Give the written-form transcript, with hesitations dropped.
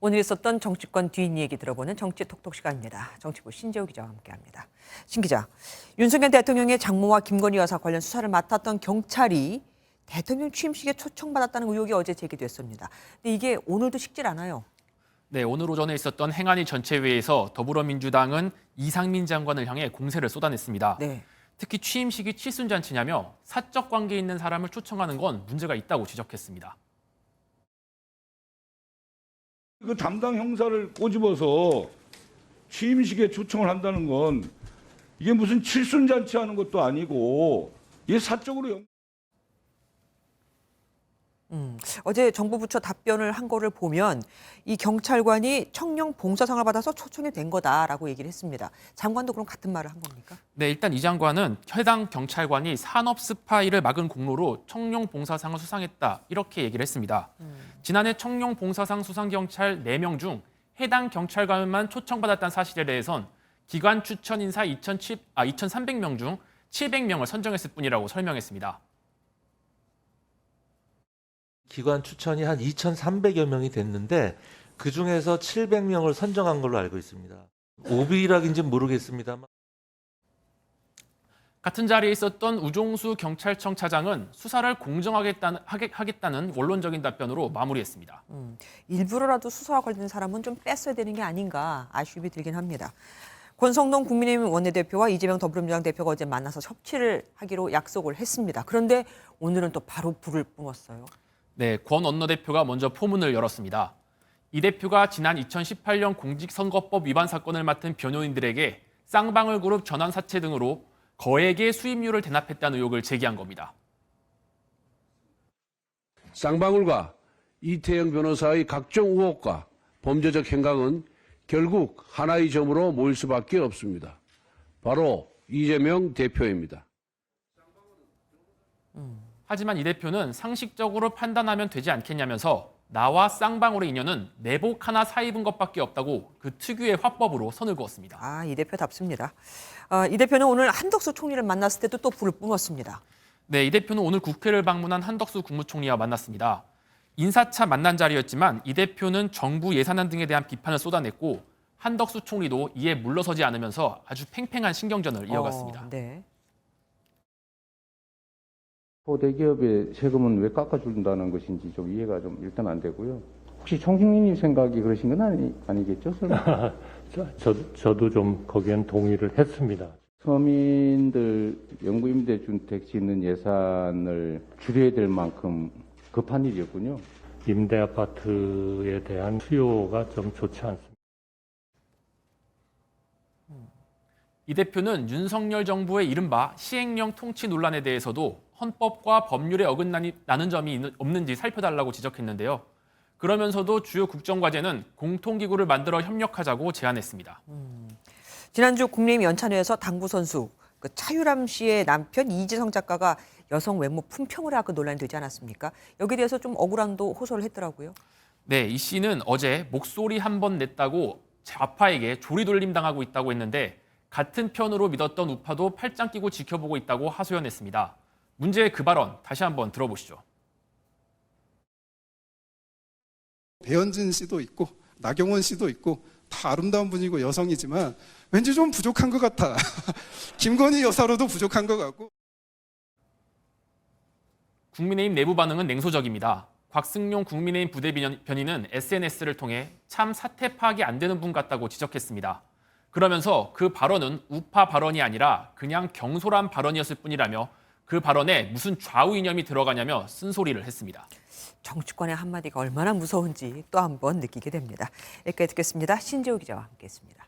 오늘 있었던 정치권 뒷이야기 들어보는 정치 톡톡 시간입니다. 정치부 신재우 기자와 함께합니다. 신 기자, 윤석열 대통령의 장모와 김건희 여사 관련 수사를 맡았던 경찰이 대통령 취임식에 초청받았다는 의혹이 어제 제기됐습니다. 근데 이게 오늘도 식질 않아요. 네, 오늘 오전에 있었던 행안위 전체회의에서 더불어민주당은 이상민 장관을 향해 공세를 쏟아냈습니다. 네. 특히 취임식이 칠순잔치냐며 사적 관계에 있는 사람을 초청하는 건 문제가 있다고 지적했습니다. 그 담당 형사를 꼬집어서 취임식에 초청을 한다는 건 이게 무슨 칠순잔치 하는 것도 아니고 이게 사적으로 어제 정부 부처 답변을 한 거를 보면 이 경찰관이 청룡 봉사상을 받아서 초청이 된 거다라고 얘기를 했습니다. 장관도 그럼 같은 말을 한 겁니까? 네, 일단 이 장관은 해당 경찰관이 산업 스파이를 막은 공로로 청룡 봉사상을 수상했다 이렇게 얘기를 했습니다. 지난해 청룡 봉사상 수상 경찰 4명 중 해당 경찰관만 초청받았다는 사실에 대해선 기관 추천 인사 2,300명 중 700명을 선정했을 뿐이라고 설명했습니다. 기관 추천이 한 2,300여 명이 됐는데 그중에서 700명을 선정한 걸로 알고 있습니다. 오비락인지는 모르겠습니다만. 같은 자리에 있었던 우종수 경찰청 차장은 수사를 공정하겠다는 원론적인 답변으로 마무리했습니다. 일부러라도 수사와 관련된 사람은 좀 뺐어야 되는 게 아닌가 아쉬움이 들긴 합니다. 권성동 국민의힘 원내대표와 이재명 더불어민주당 대표가 어제 만나서 협치를 하기로 약속을 했습니다. 그런데 오늘은 또 바로 불을 뿜었어요. 네, 권 원내대표가 먼저 포문을 열었습니다. 이 대표가 지난 2018년 공직선거법 위반 사건을 맡은 변호인들에게 쌍방울 그룹 전환 사채 등으로 거액의 수임료를 대납했다는 의혹을 제기한 겁니다. 쌍방울과 이태영 변호사의 각종 의혹과 범죄적 행각은 결국 하나의 점으로 모일 수밖에 없습니다. 바로 이재명 대표입니다. 하지만 이 대표는 상식적으로 판단하면 되지 않겠냐면서 나와 쌍방울의 인연은 내복 하나 사입은 것밖에 없다고 그 특유의 화법으로 선을 그었습니다. 이 대표답습니다. 이 대표는 오늘 한덕수 총리를 만났을 때도 또 불을 뿜었습니다. 네, 이 대표는 오늘 국회를 방문한 한덕수 국무총리와 만났습니다. 인사차 만난 자리였지만 이 대표는 정부 예산안 등에 대한 비판을 쏟아냈고 한덕수 총리도 이에 물러서지 않으면서 아주 팽팽한 신경전을 이어갔습니다. 네. 대기업의 세금은 왜 깎아준다는 것인지 좀 이해가 좀 일단 안 되고요. 혹시 총장님 생각이 그러신 건 아니겠죠? 설마? 저도 좀 거기엔 동의를 했습니다. 서민들 영구임대주택 짓는 예산을 줄여야 될 만큼 급한 일이었군요. 임대 아파트에 대한 수요가 좀 좋지 않습니다. 이 대표는 윤석열 정부의 이른바 시행령 통치 논란에 대해서도 헌법과 법률에 어긋나는 점이 없는지 살펴달라고 지적했는데요. 그러면서도 주요 국정과제는 공통기구를 만들어 협력하자고 제안했습니다. 지난주 국민의힘 연찬회에서 당구 선수 차유람 씨의 남편 이지성 작가가 여성 외모 품평을 하고 논란이 되지 않았습니까? 여기에 대해서 좀 억울함도 호소를 했더라고요. 네, 이 씨는 어제 목소리 한 번 냈다고 좌파에게 조리돌림 당하고 있다고 했는데 같은 편으로 믿었던 우파도 팔짱 끼고 지켜보고 있다고 하소연했습니다. 문제의 그 발언 다시 한번 들어보시죠. 배현진 씨도 있고 나경원 씨도 있고 다 아름다운 분이고 여성이지만 왠지 좀 부족한 것 같아. 김건희 여사로도 부족한 것 같고. 국민의힘 내부 반응은 냉소적입니다. 곽승용 국민의힘 부대변인은 SNS를 통해 참 사태 파악이 안 되는 분 같다고 지적했습니다. 그러면서 그 발언은 우파 발언이 아니라 그냥 경솔한 발언이었을 뿐이라며 그 발언에 무슨 좌우 이념이 들어가냐며 쓴소리를 했습니다. 정치권의 한마디가 얼마나 무서운지 또 한 번 느끼게 됩니다. 여기까지 듣겠습니다. 신재우 기자와 함께했습니다.